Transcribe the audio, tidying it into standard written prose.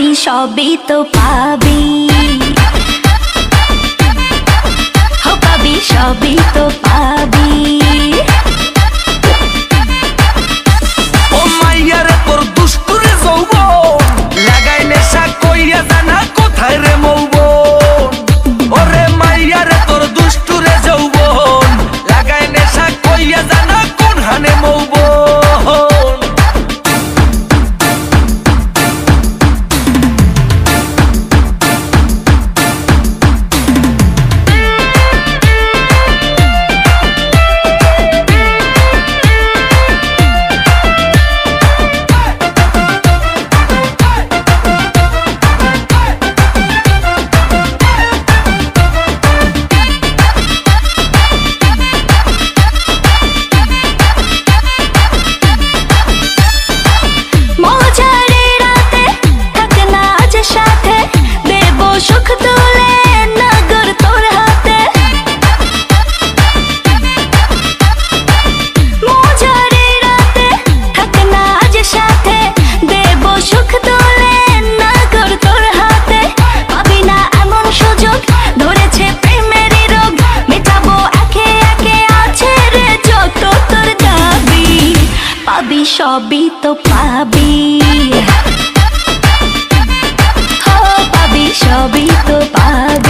পাবি সবই তো পাবি, পাবি সবই তো পাবি। ও মাইয়ারে তোর দুষ্টুরে যৌবন লাগাই নেশা কইয়া জানা কোথায় রে মৌবন। ওরে মাইয়ারে তোর দুষ্টুরে যৌবন লাগাই নেশা কইয়া জানা কোন হানে মৌবন। পাবি সবই তো পাবি, পাবি সবই তো পাবি।